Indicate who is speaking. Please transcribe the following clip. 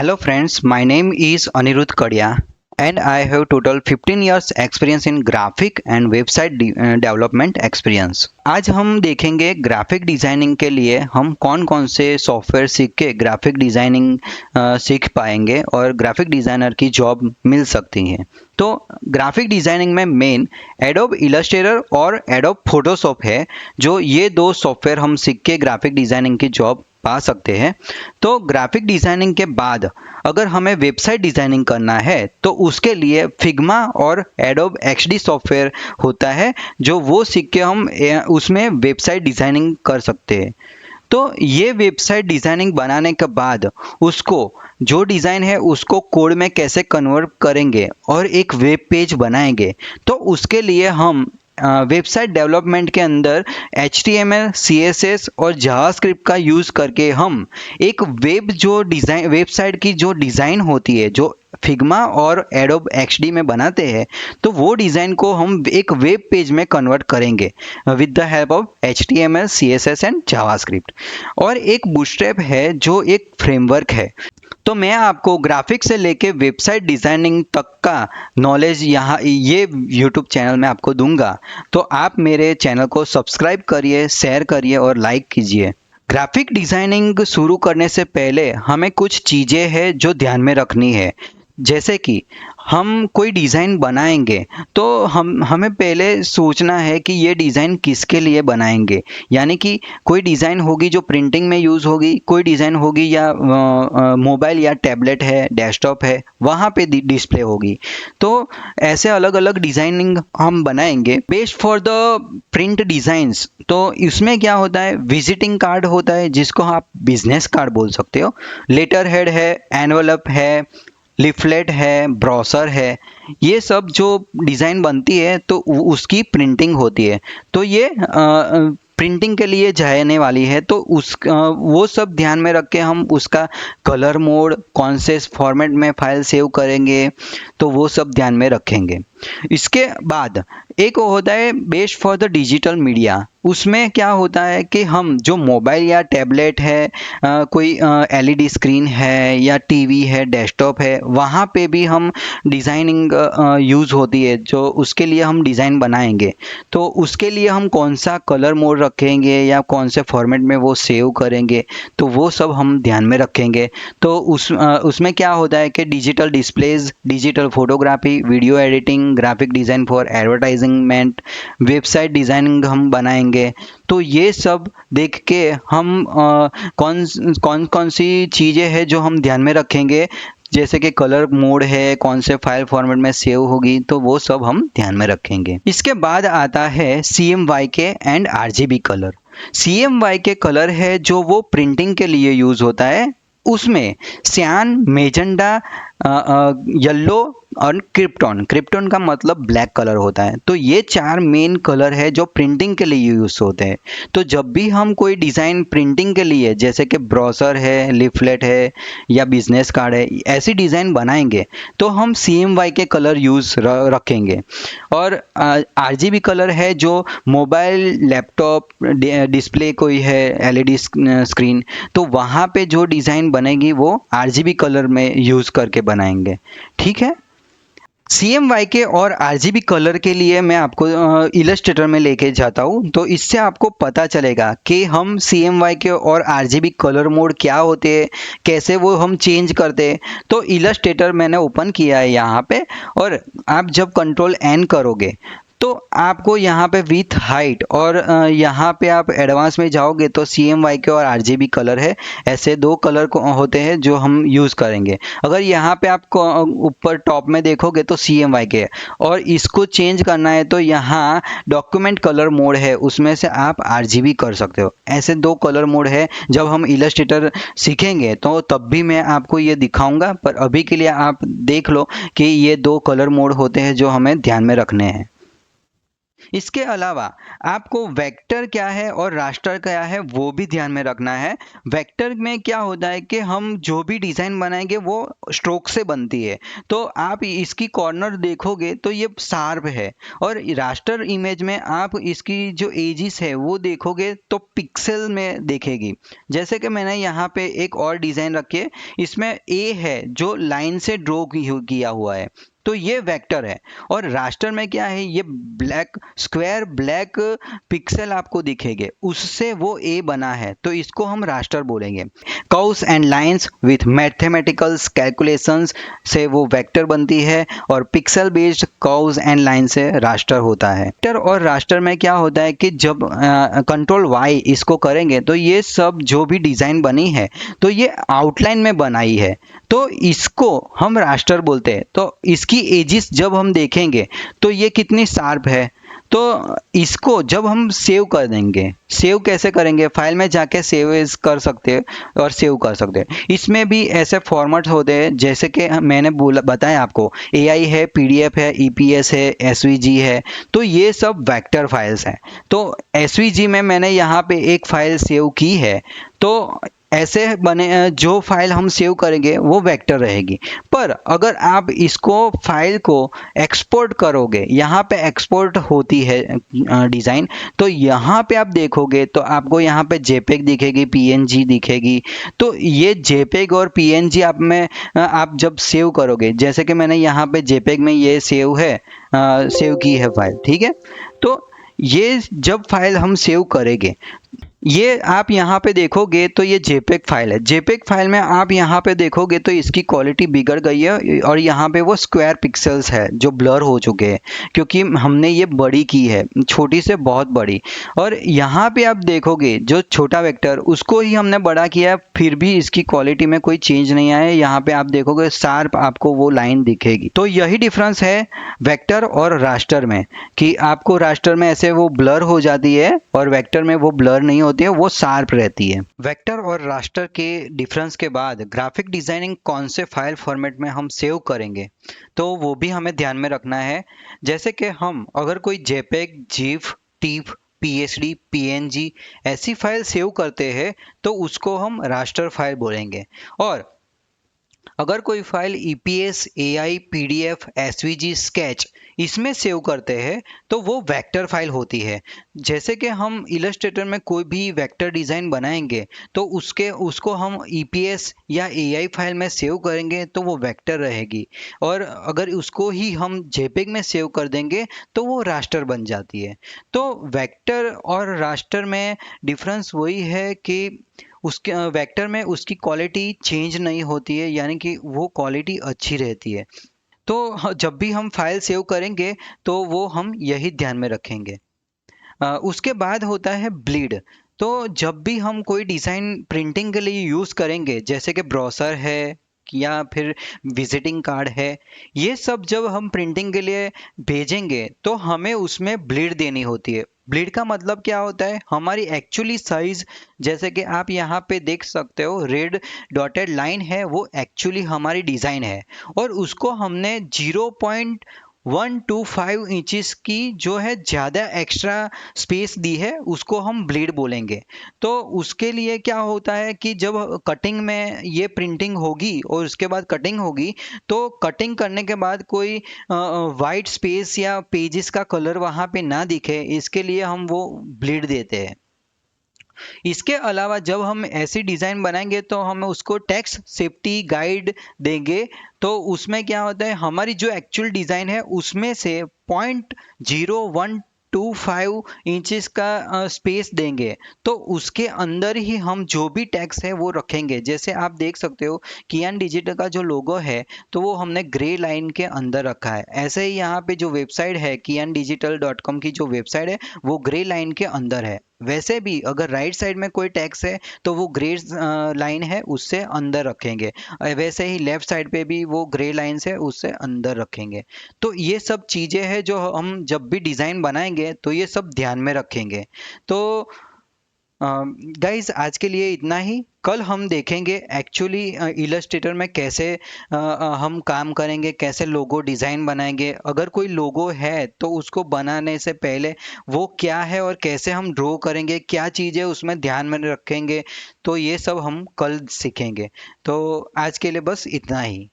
Speaker 1: Hello friends, my name is Anirudh Kadia and I have total 15 years experience in graphic and website development experience. आज हम देखेंगे graphic designing के लिए हम कौन कौन से सॉफ्टवेयर सीख के ग्राफिक डिज़ाइनिंग सीख पाएंगे और ग्राफिक डिज़ाइनर की जॉब मिल सकती है। तो ग्राफिक डिज़ाइनिंग में मेन एडोब इलस्ट्रेटर और एडोब फोटोशॉप है, जो ये दो सॉफ्टवेयर हम सीख के ग्राफिक डिज़ाइनिंग की जॉब पा सकते हैं। तो ग्राफिक डिज़ाइनिंग के बाद अगर हमें वेबसाइट डिज़ाइनिंग करना है तो उसके लिए फिग्मा और एडोब एक्सडी सॉफ्टवेयर होता है, जो वो सीख के हम उसमें वेबसाइट डिज़ाइनिंग कर सकते हैं। तो ये वेबसाइट डिज़ाइनिंग बनाने के बाद उसको जो डिज़ाइन है उसको कोड में कैसे कन्वर्ट करेंगे और एक वेब पेज बनाएंगे, तो उसके लिए हम वेबसाइट डेवलपमेंट के अंदर HTML, CSS और जावास्क्रिप्ट का यूज़ करके हम एक वेबसाइट की जो डिज़ाइन होती है, जो फिग्मा और एडोब एक्सडी में बनाते हैं, तो वो डिज़ाइन को हम एक वेब पेज में कन्वर्ट करेंगे with the help of HTML, CSS and JavaScript. और एक बूटस्ट्रैप है जो एक फ्रेमवर्क है। तो मैं आपको ग्राफिक्स से लेके वेबसाइट डिज़ाइनिंग तक का नॉलेज यहाँ ये यूट्यूब चैनल में आपको दूंगा। तो आप मेरे चैनल को सब्सक्राइब करिए, शेयर करिए और लाइक कीजिए। ग्राफिक डिज़ाइनिंग शुरू करने से पहले हमें कुछ चीज़ें हैं जो ध्यान में रखनी है। जैसे कि हम कोई डिज़ाइन बनाएंगे तो हमें पहले सोचना है कि ये डिज़ाइन किसके लिए बनाएंगे। यानी कि कोई डिज़ाइन होगी जो प्रिंटिंग में यूज़ होगी, कोई डिज़ाइन होगी या मोबाइल या टैबलेट है, डेस्कटॉप है, वहाँ पे डिस्प्ले होगी। तो ऐसे अलग अलग डिज़ाइनिंग हम बनाएंगे based for the print designs. तो इसमें क्या होता है, विजिटिंग कार्ड होता है जिसको आप बिजनेस कार्ड बोल सकते हो, लेटर हेड है, एनवलप है, लिफलेट है, ब्रोशर है, ये सब जो डिज़ाइन बनती है तो उसकी प्रिंटिंग होती है। तो ये प्रिंटिंग के लिए जाने वाली है, तो वो सब ध्यान में रख के हम उसका कलर मोड, कौन से फॉर्मेट में फाइल सेव करेंगे, तो वो सब ध्यान में रखेंगे। इसके बाद एक होता है best for the digital media. उसमें क्या होता है कि हम जो मोबाइल या टैबलेट है, कोई LED स्क्रीन है या टीवी है, डेस्कटॉप है, वहाँ पे भी हम डिज़ाइनिंग यूज़ होती है, जो उसके लिए हम डिज़ाइन बनाएंगे। तो उसके लिए हम कौन सा कलर मोड रखेंगे या कौन से फॉर्मेट में वो सेव करेंगे, तो वो सब हम ध्यान में रखेंगे। तो उसमें क्या होता है कि digital displays, digital photography, video editing, graphic design for advertisingment, website designing हम बनाएंगे। तो ये सब देख के हम कौन कौन सी चीज़ें हैं जो हम ध्यान में रखेंगे, जैसे कि कलर मोड है, कौन से फाइल फॉर्मेट में सेव होगी, तो वो सब हम ध्यान में रखेंगे। इसके बाद आता है CMYK and RGB colour. CMYK colour है जो वो प्रिंटिंग के लिए यूज़ होता है। उसमें सियान, मेजेंडा, येलो और क्रिप्टॉन का मतलब ब्लैक कलर होता है। तो ये चार मेन कलर है जो प्रिंटिंग के लिए यूज़ होते हैं। तो जब भी हम कोई डिज़ाइन प्रिंटिंग के लिए, जैसे कि ब्रोशर है, लिफलेट है या बिजनेस कार्ड है, ऐसी डिज़ाइन बनाएंगे तो हम CMYK कलर यूज़ रखेंगे। और RGB कलर है जो मोबाइल, लैपटॉप, डिस्प्ले कोई है, LED स्क्रीन, तो वहाँ पे जो डिज़ाइन बनेगी वो RGB कलर में यूज़ करके बनाएंगे। ठीक है। CMYK और RGB कलर के लिए मैं आपको इलस्ट्रेटर में लेके जाता हूँ, तो इससे आपको पता चलेगा कि हम CMYK और RGB कलर मोड क्या होते हैं, कैसे वो हम चेंज करते हैं। तो इलस्ट्रेटर मैंने ओपन किया है यहाँ पे, और आप जब Ctrl+N करोगे तो आपको यहाँ पे विथ हाइट और यहाँ पे आप एडवांस में जाओगे तो CMYK और RGB कलर है, ऐसे दो कलर को होते हैं जो हम यूज़ करेंगे। अगर यहाँ पे आप ऊपर टॉप में देखोगे तो CMYK है, और इसको चेंज करना है तो यहाँ डॉक्यूमेंट कलर मोड है, उसमें से आप RGB कर सकते हो। ऐसे दो कलर मोड है। जब हम इलस्ट्रेटर सीखेंगे तो तब भी मैं आपको ये दिखाऊंगा, पर अभी के लिए आप देख लो कि ये दो कलर मोड होते हैं जो हमें ध्यान में रखने हैं। इसके अलावा आपको वेक्टर क्या है और रास्टर क्या है वो भी ध्यान में रखना है। वेक्टर में क्या होता है कि हम जो भी डिज़ाइन बनाएंगे वो स्ट्रोक से बनती है, तो आप इसकी कॉर्नर देखोगे तो ये शार्प है। और रास्टर इमेज में आप इसकी जो एजिस है वो देखोगे तो पिक्सल में देखेगी। जैसे कि मैंने यहाँ पे एक और डिज़ाइन रखी है, इसमें ए है जो लाइन से ड्रॉ किया हुआ है, तो ये वेक्टर है। और रास्टर में क्या है, ये ब्लैक स्क्वायर ब्लैक पिक्सल आपको दिखेंगे, उससे वो ए बना है, तो इसको हम रास्टर बोलेंगे। Curves and lines with mathematical calculations से वो वेक्टर बनती है, और pixel based curves and line से रास्टर होता है। वेक्टर और रास्टर में क्या होता है कि जब कंट्रोल वाई इसको करेंगे तो ये सब जो भी डिज़ाइन बनी है तो ये आउटलाइन में बनाई है, तो इसको हम रास्टर बोलते हैं। तो इसकी एजिस जब हम देखेंगे तो ये कितनी शार्प है, तो इसको जब हम सेव कर देंगे, सेव कैसे करेंगे, फाइल में जाके सेव एज कर सकते हैं और सेव कर सकते हैं। इसमें भी ऐसे फॉर्मेट होते हैं जैसे कि मैंने बोला बताया आपको, एआई है, पीडीएफ है, ईपीएस है, एसवीजी है, तो ये सब वेक्टर फाइल्स हैं। तो एसवीजी में मैंने यहाँ पे एक फाइल सेव की है, तो ऐसे बने जो फाइल हम सेव करेंगे वो वेक्टर रहेगी। पर अगर आप इसको फाइल को एक्सपोर्ट करोगे, यहाँ पे एक्सपोर्ट होती है डिज़ाइन, तो यहाँ पे आप देखोगे तो आपको यहाँ पे जेपेग दिखेगी, पीएनजी दिखेगी। तो ये जेपेग और पीएनजी आप जब सेव करोगे, जैसे कि मैंने यहाँ पे जेपेग में ये सेव की है फाइल, ठीक है। तो ये जब फाइल हम सेव करेंगे, ये आप यहाँ पे देखोगे तो ये जेपेग फाइल है। जेपेग फाइल में आप यहाँ पे देखोगे तो इसकी क्वालिटी बिगड़ गई है, और यहाँ पे वो स्क्वायर पिक्सेल्स है जो ब्लर हो चुके हैं, क्योंकि हमने ये बड़ी की है, छोटी से बहुत बड़ी। और यहाँ पे आप देखोगे जो छोटा वेक्टर उसको ही हमने बड़ा किया है, फिर भी इसकी क्वालिटी में कोई चेंज नहीं आया है। यहाँ पे आप देखोगे शार्प आपको वो लाइन दिखेगी। तो यही डिफरेंस है वेक्टर और रास्टर में, कि आपको रास्टर में ऐसे वो ब्लर हो जाती है और वेक्टर में वो ब्लर नहीं होती है, वो शार्प रहती है। वेक्टर और रास्टर के डिफरेंस के बाद ग्राफिक डिजाइनिंग कौन से फाइल फॉर्मेट में हम सेव करेंगे, तो वो भी हमें ध्यान में रखना है। जैसे कि हम अगर कोई जेपेग, जीफ, टीफ, पीएसडी, पीएनजी ऐसी फाइल सेव करते हैं तो उसको हम रास्टर फाइल बोलेंगे। और अगर कोई file EPS, AI, PDF, SVG, sketch इसमें सेव करते हैं तो वो वेक्टर फाइल होती है। जैसे कि हम इलस्ट्रेटर में कोई भी वेक्टर डिज़ाइन बनाएंगे तो उसको हम ईपीएस या एआई फाइल में सेव करेंगे तो वो वेक्टर रहेगी, और अगर उसको ही हम जेपेग में सेव कर देंगे तो वो रास्टर बन जाती है। तो वेक्टर और रास्टर में डिफरेंस वही है कि उसके वेक्टर में उसकी क्वालिटी चेंज नहीं होती है, यानी कि वो क्वालिटी अच्छी रहती है। तो जब भी हम फाइल सेव करेंगे तो वो हम यही ध्यान में रखेंगे। उसके बाद होता है ब्लीड। तो जब भी हम कोई डिज़ाइन प्रिंटिंग के लिए यूज़ करेंगे, जैसे कि ब्रोशर है या फिर विजिटिंग कार्ड है, ये सब जब हम प्रिंटिंग के लिए भेजेंगे तो हमें उसमें ब्लीड देनी होती है। ब्लीड का मतलब क्या होता है, हमारी एक्चुअली साइज, जैसे कि आप यहाँ पे देख सकते हो रेड डॉटेड लाइन है, वो एक्चुअली हमारी डिज़ाइन है, और उसको हमने 0.125 इंचेस की जो है ज़्यादा एक्स्ट्रा स्पेस दी है, उसको हम ब्लीड बोलेंगे। तो उसके लिए क्या होता है कि जब कटिंग में ये प्रिंटिंग होगी और उसके बाद कटिंग होगी, तो कटिंग करने के बाद कोई वाइट स्पेस या पेजेस का कलर वहाँ पे ना दिखे, इसके लिए हम वो ब्लीड देते हैं। इसके अलावा जब हम ऐसी डिज़ाइन बनाएंगे तो हम उसको टैक्स सेफ्टी गाइड देंगे, तो उसमें क्या होता है, हमारी जो एक्चुअल डिज़ाइन है उसमें से 0.0125 इंचेस का स्पेस देंगे, तो उसके अंदर ही हम जो भी टैक्स है वो रखेंगे। जैसे आप देख सकते हो कियान डिजिटल का जो लोगो है तो वो हमने ग्रे लाइन के अंदर रखा है। ऐसे ही यहाँ पे जो वेबसाइट है kiandigital.com की जो वेबसाइट है वो ग्रे लाइन के अंदर है। वैसे भी अगर राइट साइड में कोई टैक्स है तो वो ग्रे लाइन है उससे अंदर रखेंगे, वैसे ही लेफ्ट साइड पे भी वो ग्रे लाइन से उससे अंदर रखेंगे। तो ये सब चीज़ें हैं जो हम जब भी डिज़ाइन बनाएंगे तो ये सब ध्यान में रखेंगे। तो गाइस आज के लिए इतना ही। कल हम देखेंगे एक्चुअली इलस्ट्रेटर में कैसे हम काम करेंगे, कैसे लोगो डिज़ाइन बनाएंगे। अगर कोई लोगो है तो उसको बनाने से पहले वो क्या है और कैसे हम ड्रॉ करेंगे, क्या चीज़ें उसमें ध्यान में रखेंगे, तो ये सब हम कल सीखेंगे। तो आज के लिए बस इतना ही।